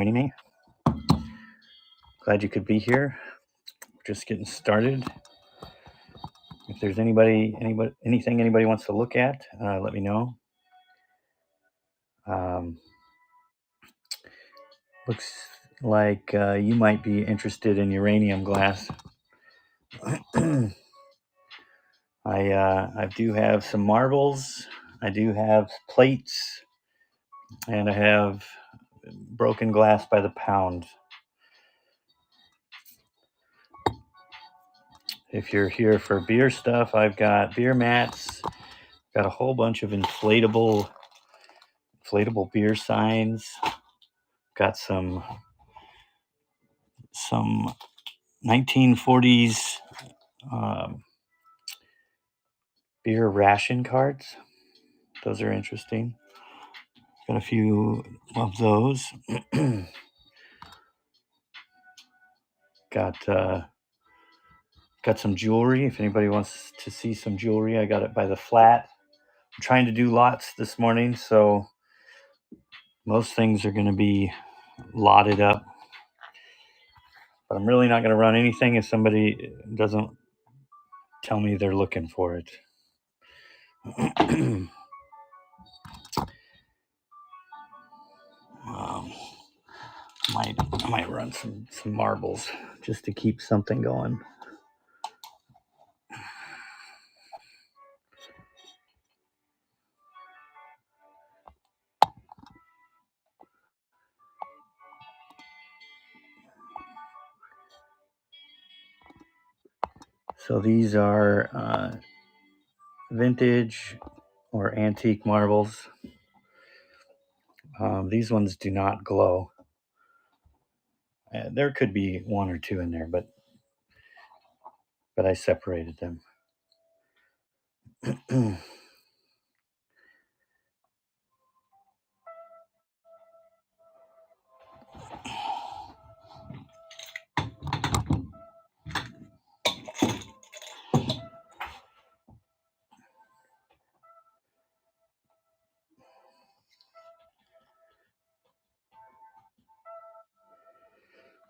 joining me. Glad you could be here. Just getting started. If there's anything anybody wants to look at, let me know. Looks like you might be interested in uranium glass. I do have some marbles. I do have plates, and I have broken glass by the pound. If you're here for beer stuff, I've got beer mats, got a whole bunch of inflatable beer signs, got some 1940s beer ration cards. Those are interesting. Got a few of those. Got some jewelry. If anybody wants to see some jewelry, I got it by the flat. I'm trying to do lots this morning, so most things are going to be lotted up. But I'm really not going to run anything if somebody doesn't tell me they're looking for it. I might run some marbles just to keep something going. So these are vintage or antique marbles. These ones do not glow. There could be one or two in there, but I separated them.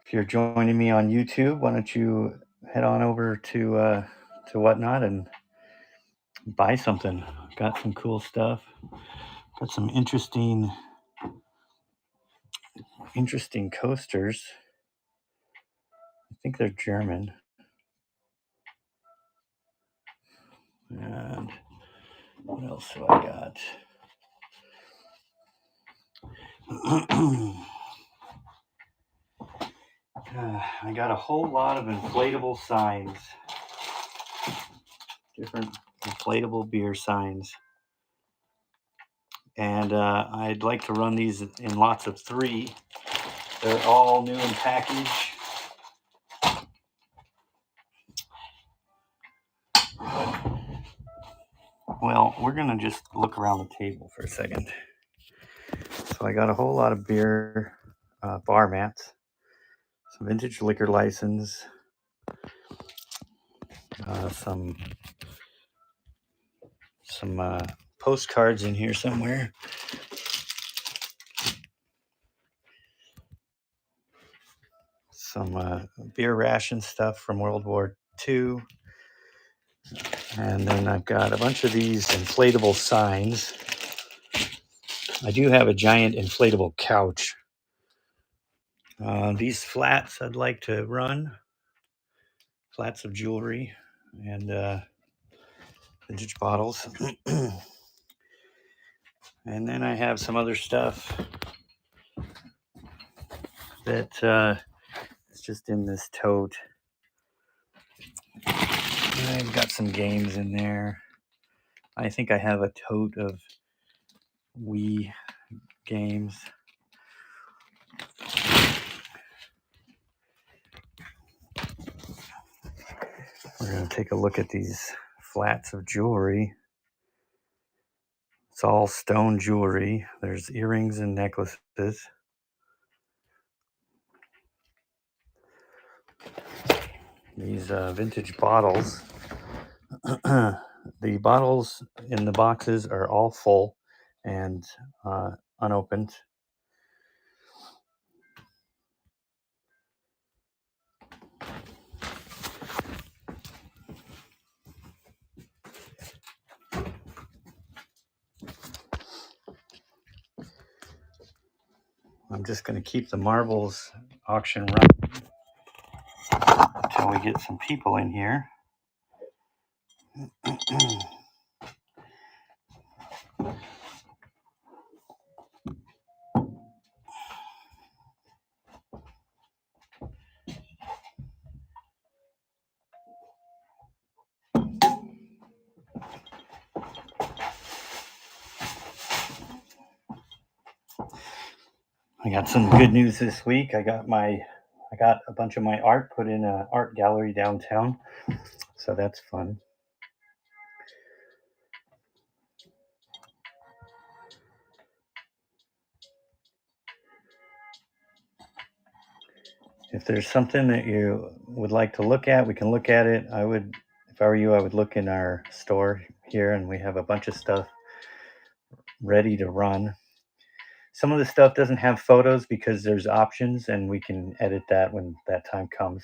If you're joining me on YouTube, why don't you head on over to Whatnot and buy something. Got some cool stuff. Got some interesting coasters. I think they're German. And what else do I got? I got a whole lot of inflatable signs. Different inflatable beer signs. And I'd like to run these in lots of 3. They're all new in package. Well, we're going to just look around the table for a second. So I got a whole lot of beer bar mats, some vintage liquor license, some postcards in here somewhere. Some beer ration stuff from World War II. And then I've got a bunch of these inflatable signs. I do have a giant inflatable couch. These flats I'd like to run. Flats of jewelry and vintage bottles. And then I have some other stuff that is just in this tote. I've got some games in there. I think I have a tote of WWII games. We're going to take a look at these flats of jewelry. It's all stone jewelry. There's earrings and necklaces. These vintage bottles. The bottles in the boxes are all full and unopened. I'm just going to keep the marbles auction running until we get some people in here. I got some good news this week. I got a bunch of my art put in an art gallery downtown, so that's fun. If there's something that you would like to look at, we can look at it. If I were you, I would look in our store here, and we have a bunch of stuff ready to run. Some of the stuff doesn't have photos because there's options, and we can edit that when that time comes.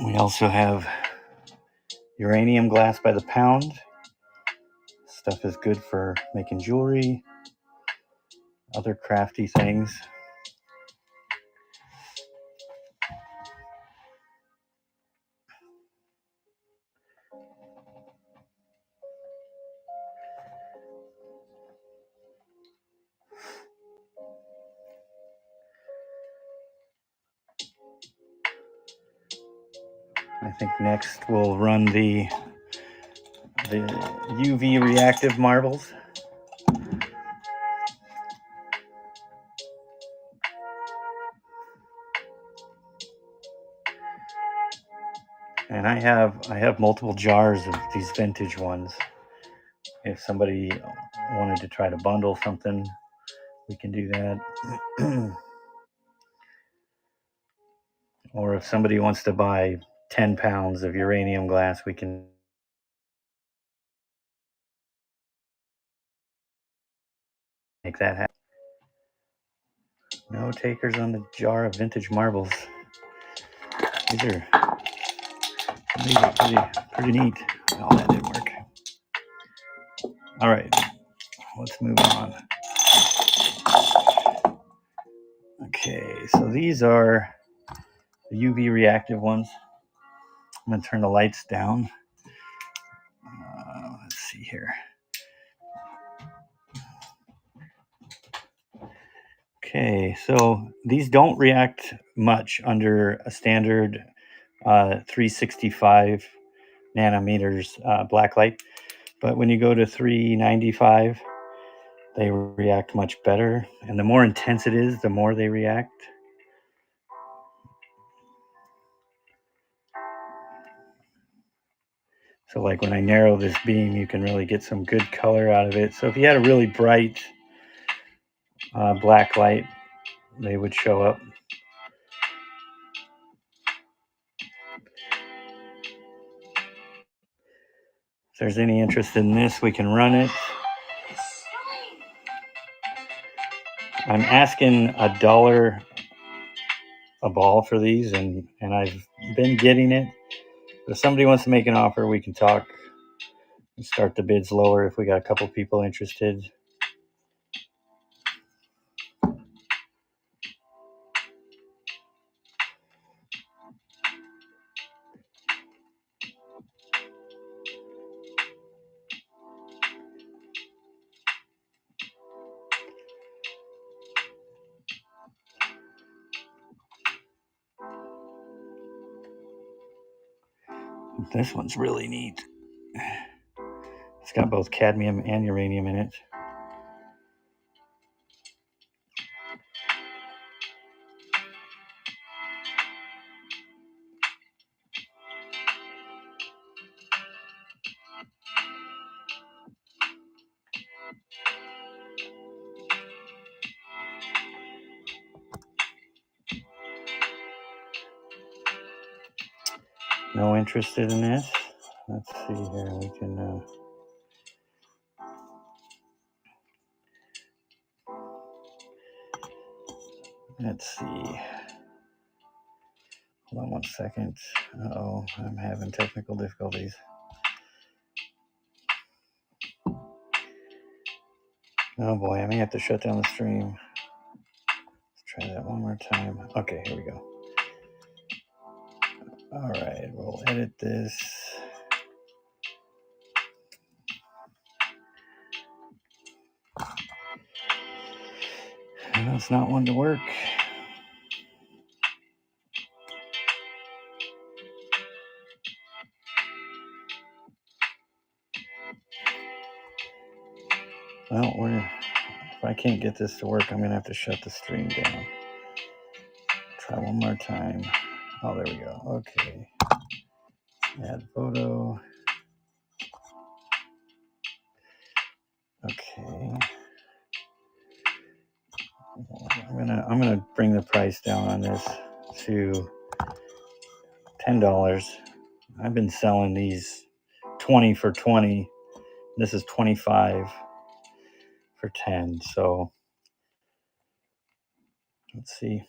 We also have uranium glass by the pound. Stuff is good for making jewelry, other crafty things. I think next we'll run the UV reactive marbles. And I have multiple jars of these vintage ones. If somebody wanted to try to bundle something, we can do that. Or if somebody wants to buy 10 pounds of uranium glass, we can make that happen. No takers on the jar of vintage marbles. These are pretty neat. Oh, that didn't work. All right, let's move on. Okay, so these are the UV reactive ones. I'm going to turn the lights down. Let's see here. Okay, so these don't react much under a standard 365 nanometers black light, but when you go to 395, they react much better. And the more intense it is, the more they react. So like when I narrow this beam, you can really get some good color out of it. So if you had a really bright black light, they would show up. If there's any interest in this, we can run it. I'm asking $1 a ball for these, and I've been getting it. But if somebody wants to make an offer, we can talk and start the bids lower if we got a couple people interested. This one's really neat. It's got both cadmium and uranium in it. No interested in this. Let's see here. We can. Let's see. Hold on one second. Uh-oh, I'm having technical difficulties. Oh boy, I may have to shut down the stream. Let's try that one more time. Okay, here we go. All right, we'll edit this. No, it's not one to work. Well, if I can't get this to work, I'm going to have to shut the stream down. Try one more time. Oh, there we go. Okay. Add photo. Okay. I'm gonna bring the price down on this to $10. I've been selling these 20 for 20. This is 25 for 10. So let's see.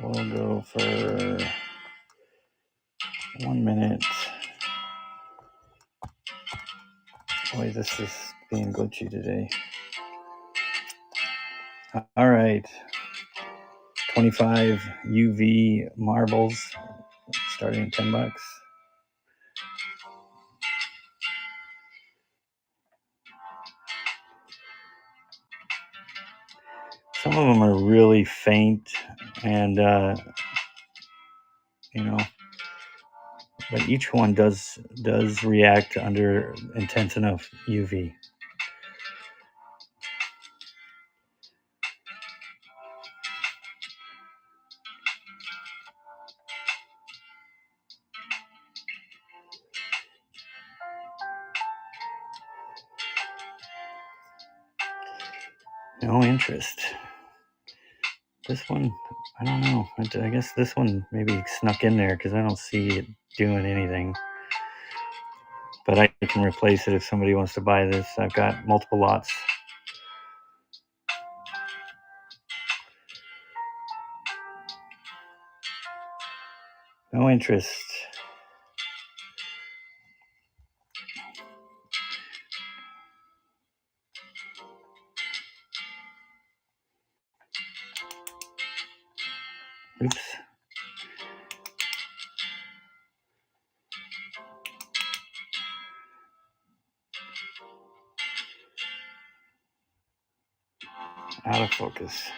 We'll go for 1 minute. Boy, this is being glitchy today. All right. 25 UV marbles starting at $10. Some of them are really faint and, but each one does react under intense enough UV. No interest. This one, I don't know. I guess this one maybe snuck in there because I don't see it doing anything. But I can replace it if somebody wants to buy this. I've got multiple lots. No interest. Oops. Out of focus.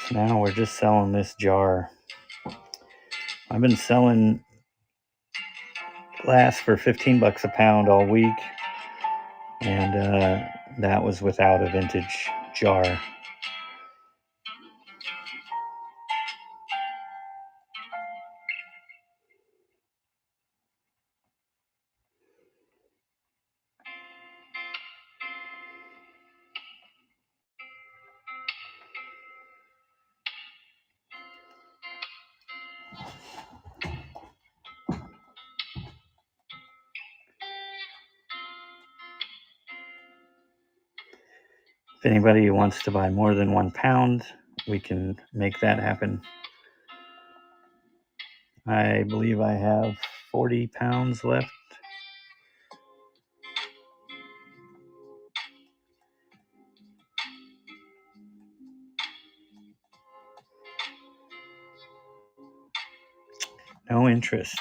So now we're just selling this jar. I've been selling glass for $15 a pound all week, and that was without a vintage jar. If anybody wants to buy more than 1 pound, we can make that happen. I believe I have 40 pounds left. No interest.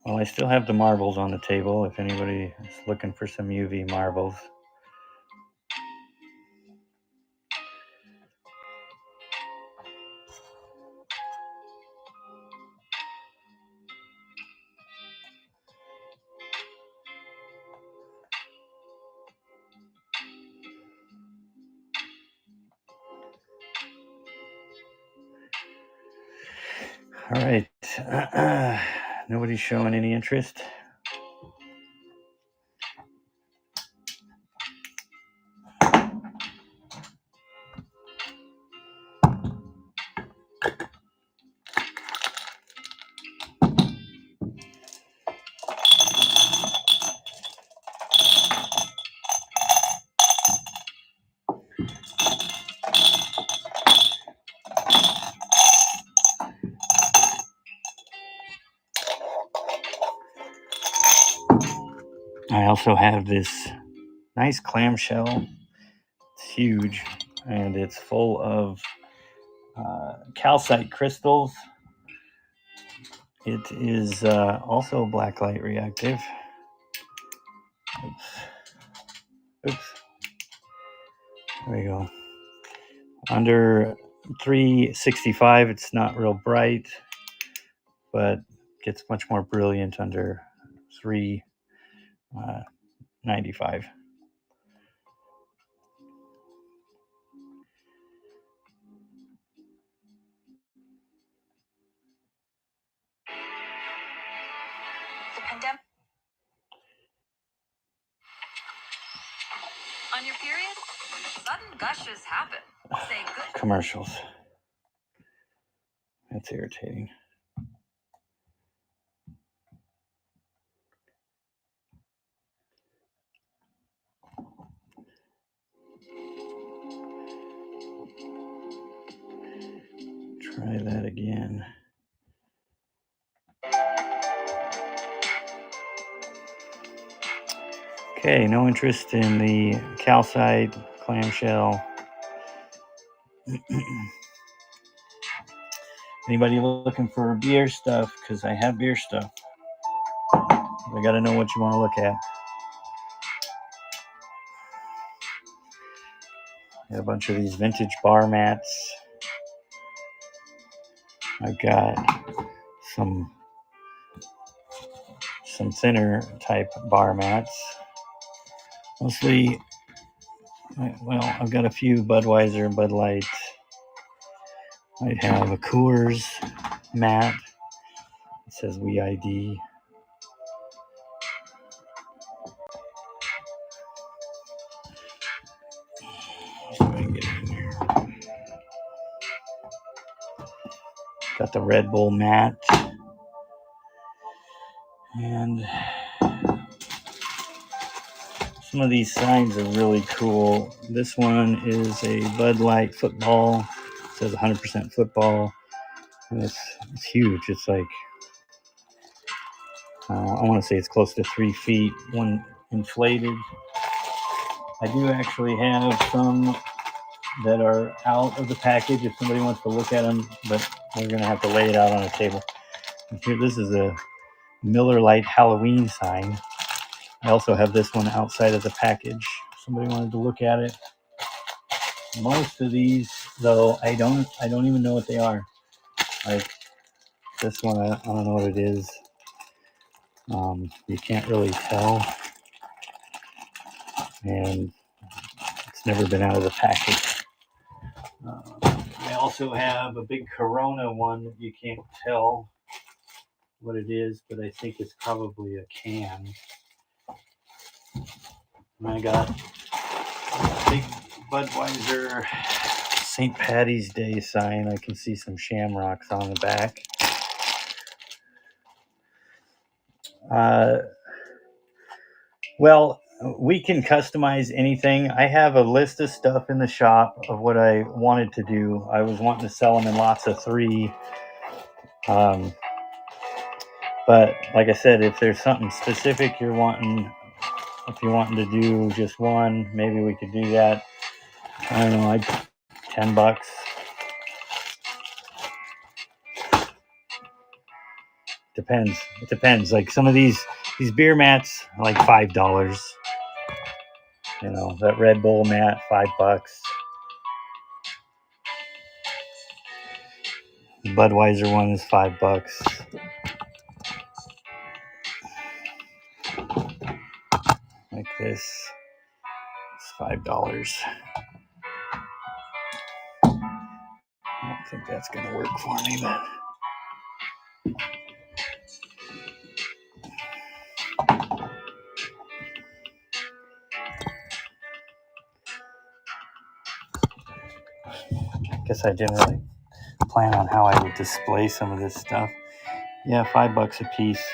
Well, I still have the marbles on the table if anybody is looking for some UV marbles. All right. Nobody's showing any interest. I also have this nice clamshell. It's huge, and it's full of calcite crystals. It is also blacklight reactive. Oops. There we go. Under 365, it's not real bright, but gets much more brilliant under 395. The pandemic. On your period, sudden gushes happen. Say good. Commercials. That's irritating. Try that again. Okay, no interest in the calcite clamshell. Anybody looking for beer stuff? Because I have beer stuff. I got to know what you want to look at. Got a bunch of these vintage bar mats. I've got some thinner type bar mats. Mostly, well, I've got a few Budweiser and Bud Light. I have a Coors mat. It says WWII. Got the Red Bull mat. And some of these signs are really cool. This one is a Bud Light football. It says 100% football. And it's huge. It's like, I want to say it's close to 3 feet, one inflated. I do actually have some that are out of the package if somebody wants to look at them, but we're going to have to lay it out on a table. And here, this is a Miller Lite Halloween sign. I also have this one outside of the package. If somebody wanted to look at it. Most of these, though, I don't even know what they are. Like this one, I don't know what it is. You can't really tell, and it's never been out of the package. I also have a big Corona one that you can't tell what it is, but I think it's probably a can. And I got a big Budweiser St. Patty's Day sign. I can see some shamrocks on the back. Well, we can customize anything. I have a list of stuff in the shop of what I wanted to do. I was wanting to sell them in lots of 3. But like I said, if there's something specific you're wanting, if you're wanting to do just one, maybe we could do that. I don't know, like $10. Depends. It depends. Like some of these beer mats, like $5. You know, that Red Bull mat, $5. The Budweiser one is $5. Like this, it's $5. I don't think that's gonna work for me, but I guess I didn't really plan on how I would display some of this stuff. Yeah, $5 a piece.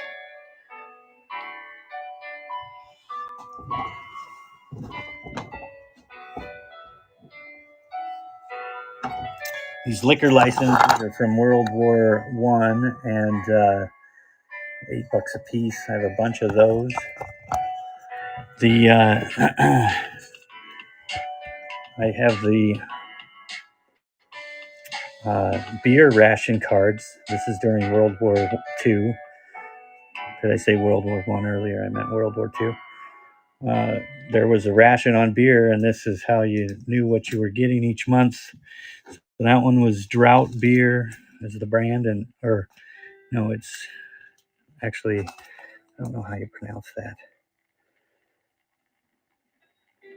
These liquor licenses are from World War One, and $8 a piece. I have a bunch of those. The I have the beer ration cards. This is during World War II. Did I say World War One earlier? I meant World War II. There was a ration on beer, and this is how you knew what you were getting each month. So that one was Drought Beer is the brand, and or no, it's actually, I don't know how you pronounce that,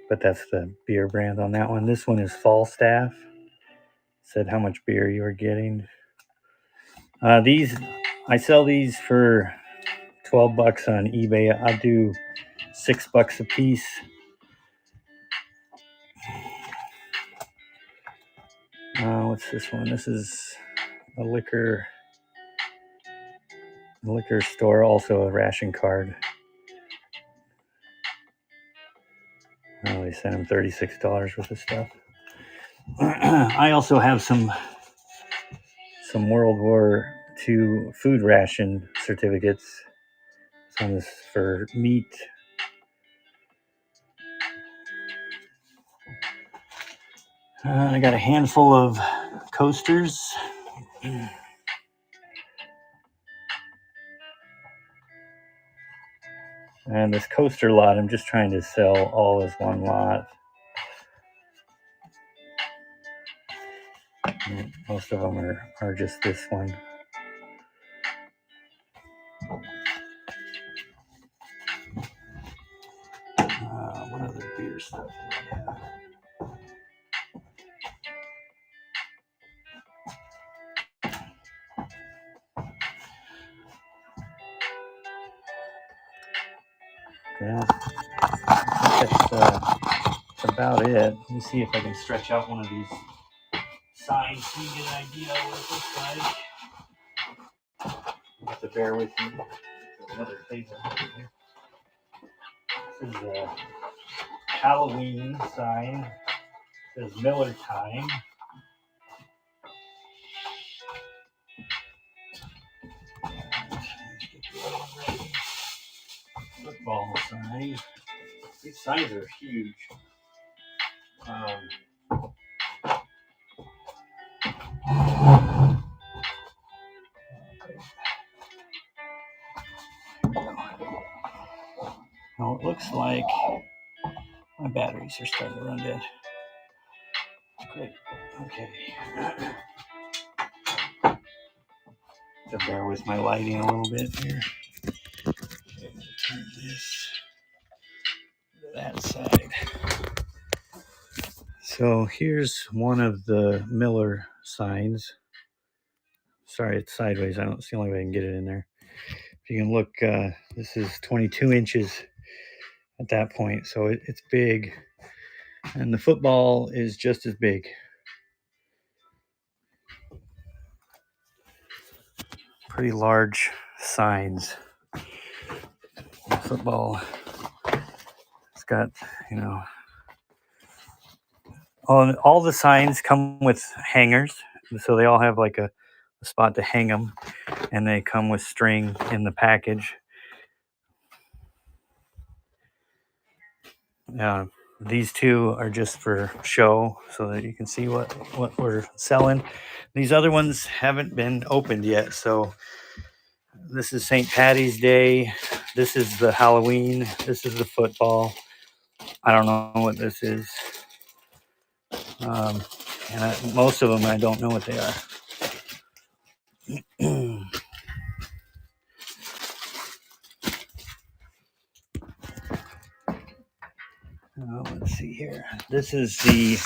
but that's the beer brand on that one. This one is Falstaff. Said how much beer you were getting. These I sell these for $12 on eBay. I'll do $6 a piece. What's this one? This is a liquor store, also a ration card. Oh, they sent him $36 worth of stuff. I also have some World War II food ration certificates. Some is for meat. I got a handful of coasters. And this coaster lot, I'm just trying to sell all as one lot. Most of them are just this one. What other beer stuff do I have? Yeah, that's about it. Let me see if I can stretch out one of these signs so you get an idea of what it looks like. You have to bear with me. There's another table here. This is a Halloween sign. It says Miller Time. Football sign. These signs are huge. Now it looks like my batteries are starting to run dead. Great. Okay. To bear with my lighting a little bit here. Okay, turn this to that side. So here's one of the Miller signs. Sorry, it's sideways. It's the only way I can get it in there. If you can look, this is 22 inches at that point, so it's big. And the football is just as big. Pretty large signs. The football, it's got, all the signs come with hangers. So they all have like a a spot to hang them, and they come with string in the package. These two are just for show so that you can see what we're selling. These other ones haven't been opened yet. So this is St. Patty's Day. This is the Halloween. This is the football. I don't know what this is. Most of them, I don't know what they are. Let's see here. This is the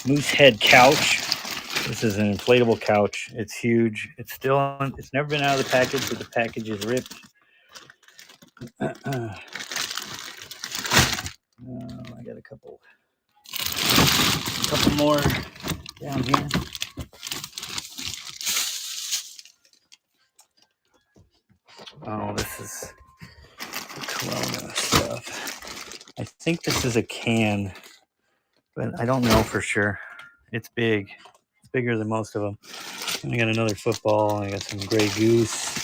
moose head couch. This is an inflatable couch. It's huge. It's never been out of the package, but the package is ripped. I got a couple more down here. Oh, this is Corona stuff. I think this is a can, but I don't know for sure. It's big. It's bigger than most of them. And I got another football. I got some Grey Goose.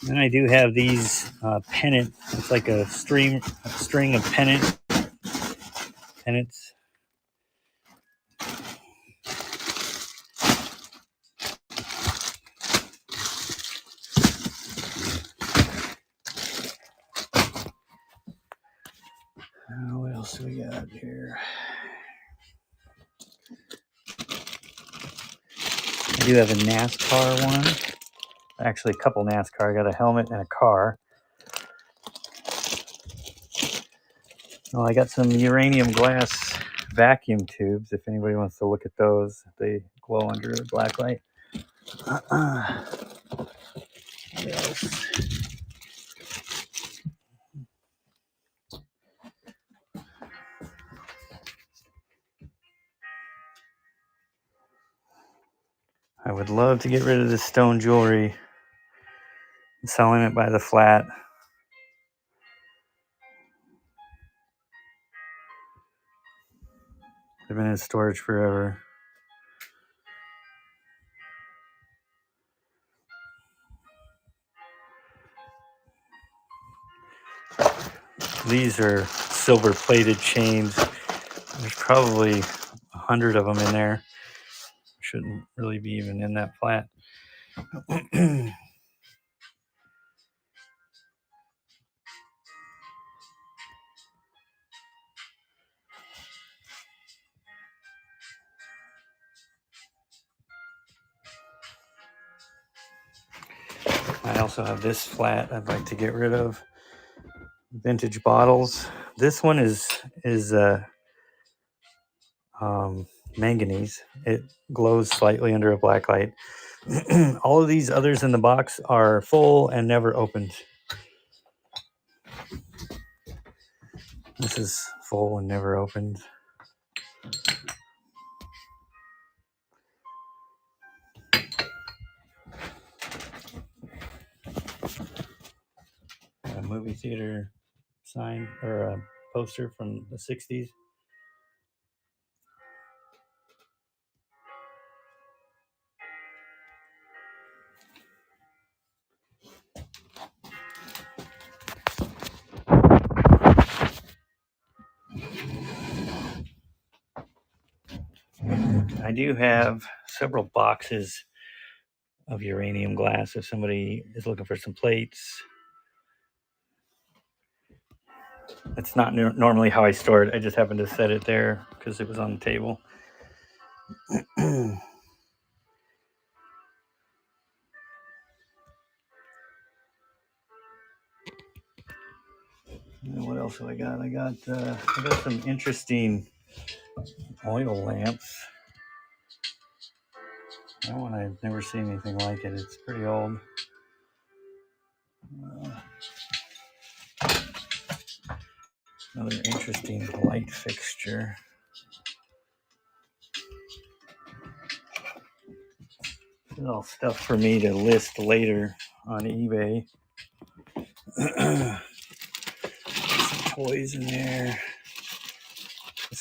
Then I do have these pennant. It's like a string of pennants. What else do we got here? I do have a NASCAR one. Actually, a couple NASCAR. I got a helmet and a car. Well, I got some uranium glass vacuum tubes. If anybody wants to look at those, they glow under a black light. What else? I would love to get rid of this stone jewelry. I'm selling it by the flat. They've been in storage forever. These are silver plated chains. There's probably 100 of them in there. Shouldn't really be even in that flat. I also have this flat I'd like to get rid of. Vintage bottles. This one is manganese. It glows slightly under a black light. All of these others in the box are full and never opened. This is full and never opened. A movie theater sign or a poster from the 60s. I do have several boxes of uranium glass if somebody is looking for some plates. It's not normally how I store it. I just happened to set it there because it was on the table. What else have I got? I got some interesting oil lamps. That one I've never seen anything like it. It's pretty old. Another interesting light fixture. This is all stuff for me to list later on eBay. Some toys in there.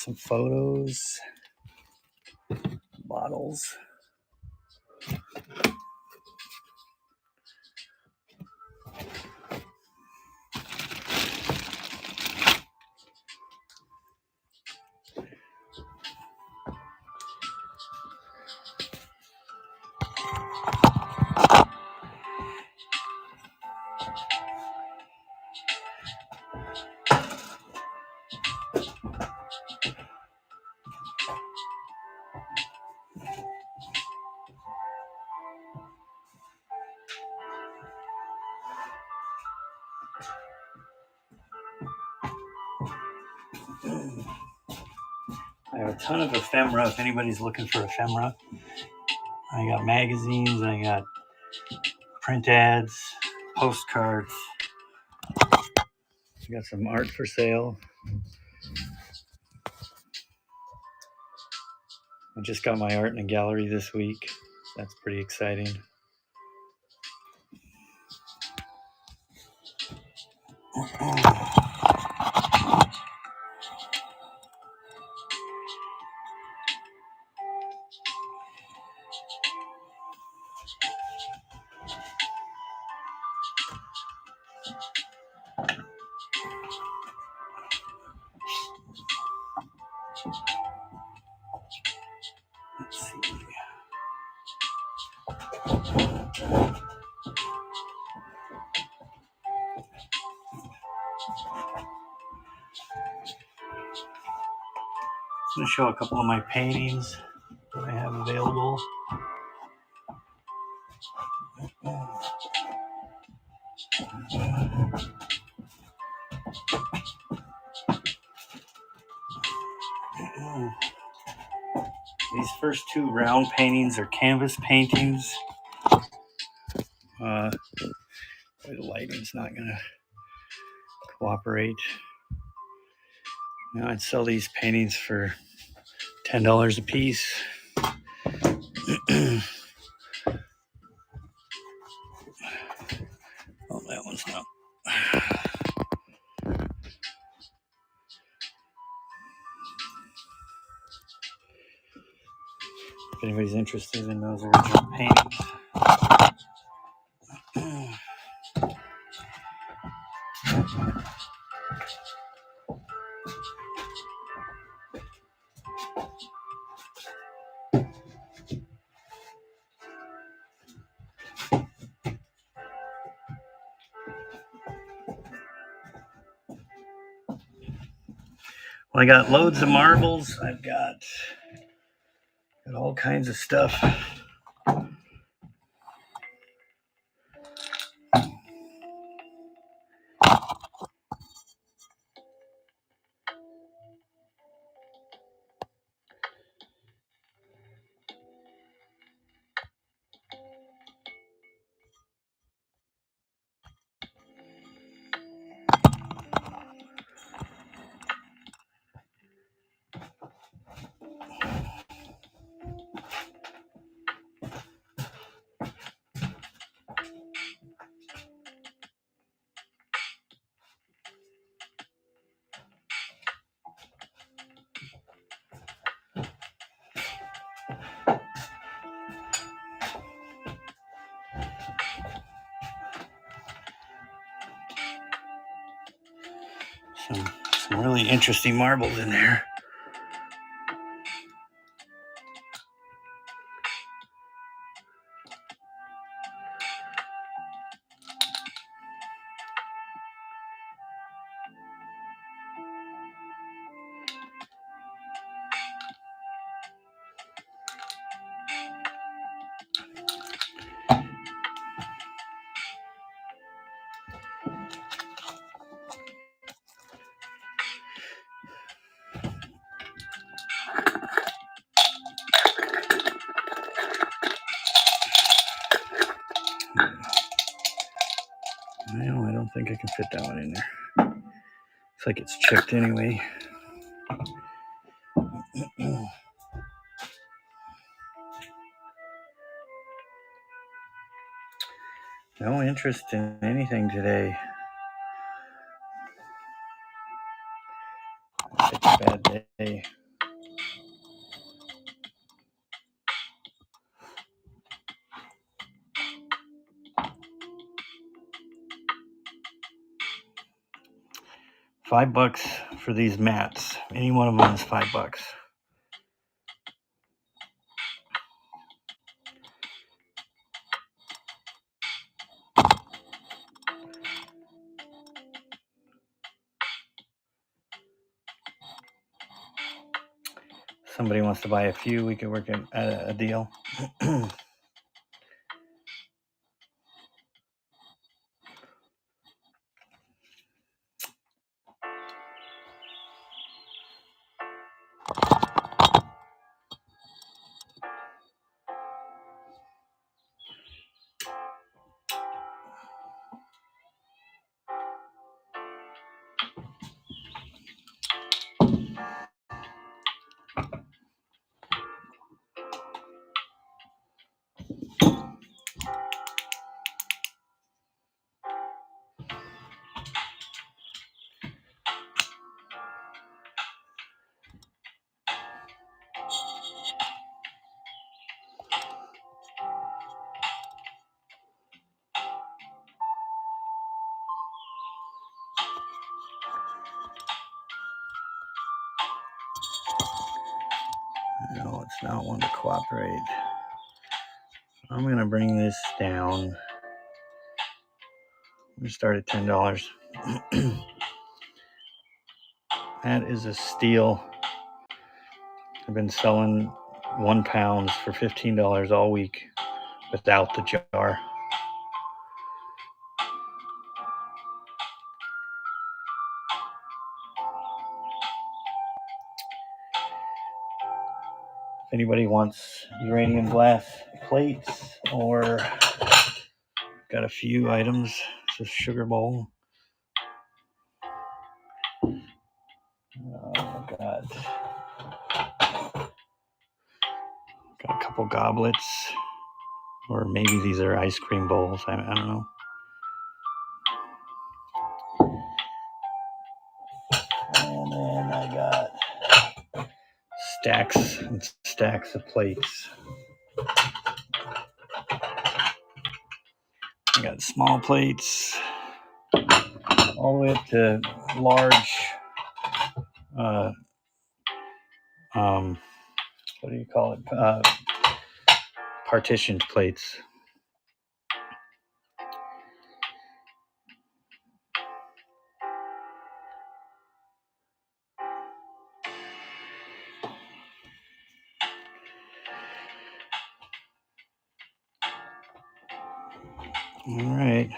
some photos, bottles. I have a ton of ephemera if anybody's looking for ephemera. I got magazines, I got print ads, postcards. I got some art for sale. I just got my art in a gallery this week. That's pretty exciting. Let's see. I'm going to show a couple of my paintings that I have available. These first two round paintings are canvas paintings. The lighting's not going to cooperate. Now I'd sell these paintings for $10 a piece. Oh, that one's not. If anybody's interested in those original paintings. Well, I got loads of marbles. I've got all kinds of stuff. Some really interesting marbles in there. No, I don't think I can fit that one in there. Looks like it's chipped anyway. No interest in anything today. It's a bad day. $5 for these mats. Any one of them is $5. Somebody wants to buy a few, we could work a deal. No, it's not one to cooperate. I'm going to bring this down. We start at $10. That is a steal. I've been selling 1 pounds for $15 all week without the jar. If anybody wants uranium glass plates, or got a few items, it's a sugar bowl. Oh God. Got a couple goblets, or maybe these are ice cream bowls. I don't know. And then I got stacks and stacks of plates. I got small plates all the way up to large, what do you call it? Partitioned plates. All right.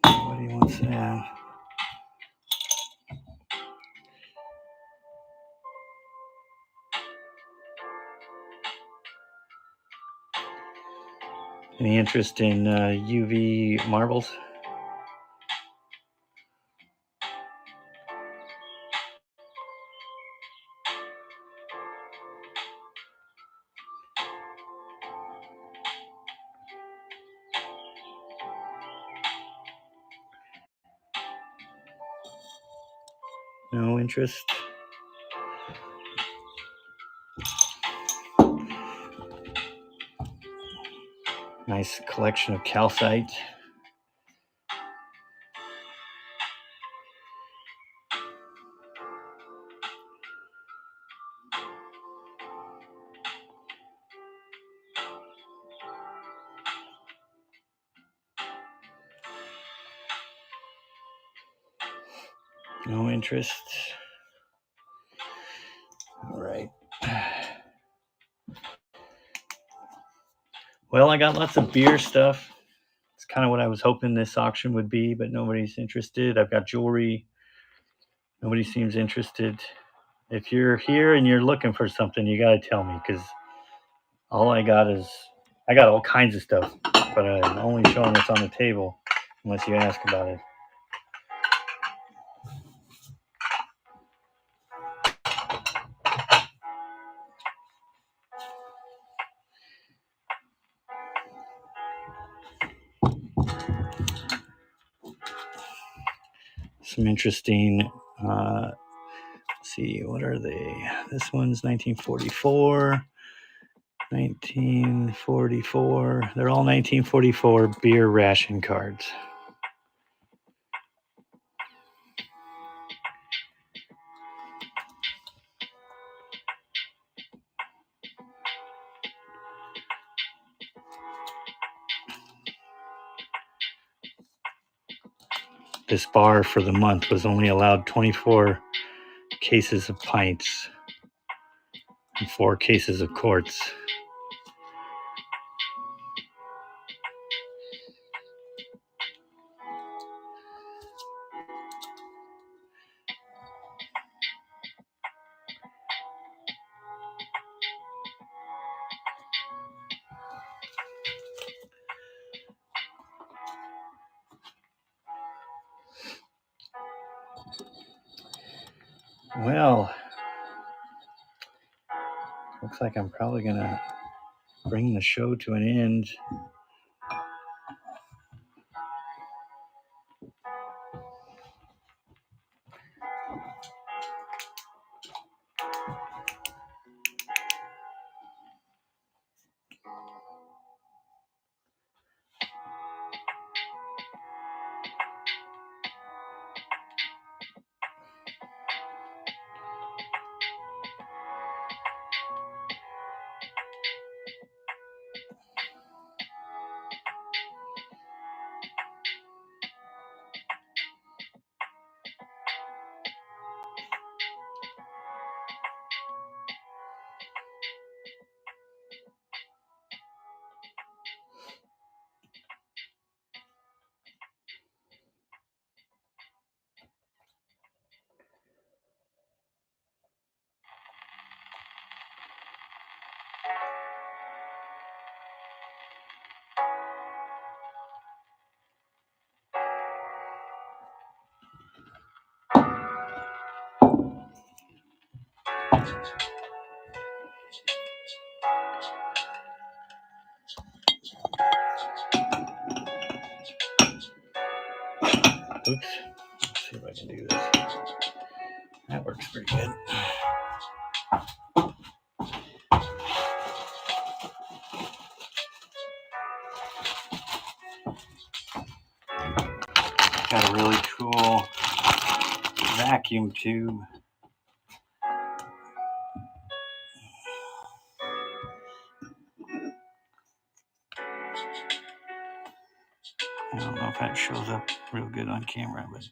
What do you want to say? Any interest in UV marbles? No interest? Nice collection of calcite. No interest. All right. Well, I got lots of beer stuff. It's kind of what I was hoping this auction would be, but nobody's interested. I've got jewelry. Nobody seems interested. If you're here and you're looking for something, you got to tell me, because all I got all kinds of stuff, but I'm only showing what's on the table unless you ask about it. Some interesting, let's see, what are they? This one's 1944. 1944. They're all 1944 beer ration cards. This bar for the month was only allowed 24 cases of pints and 4 cases of quarts. Well, looks like I'm probably going to bring the show to an end. Oops. Let's see if I can do this. That works pretty good. Got a really cool vacuum tube. I don't know if that shows up real good on camera, but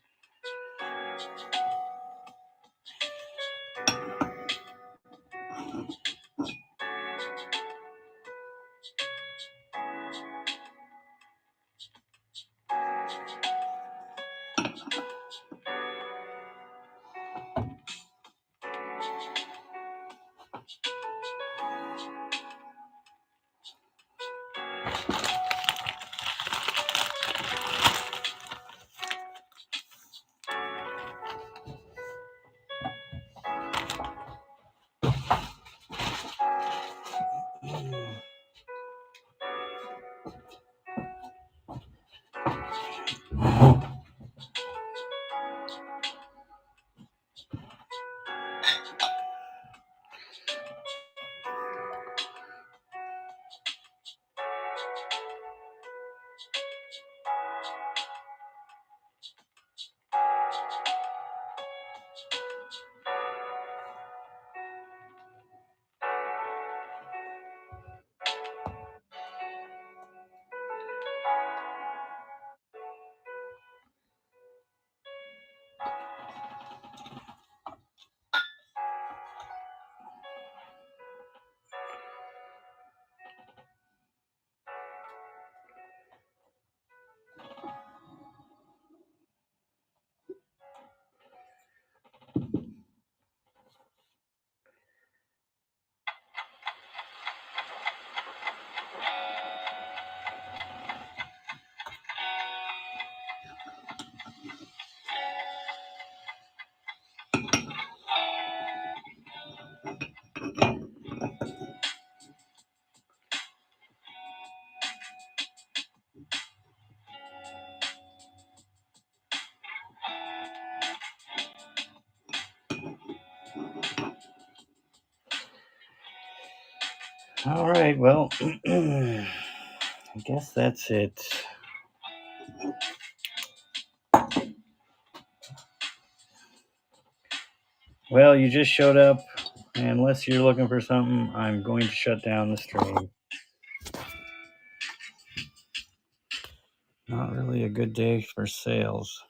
All right, well, I guess that's it. Well, you just showed up. Unless you're looking for something, I'm going to shut down the stream. Not really a good day for sales.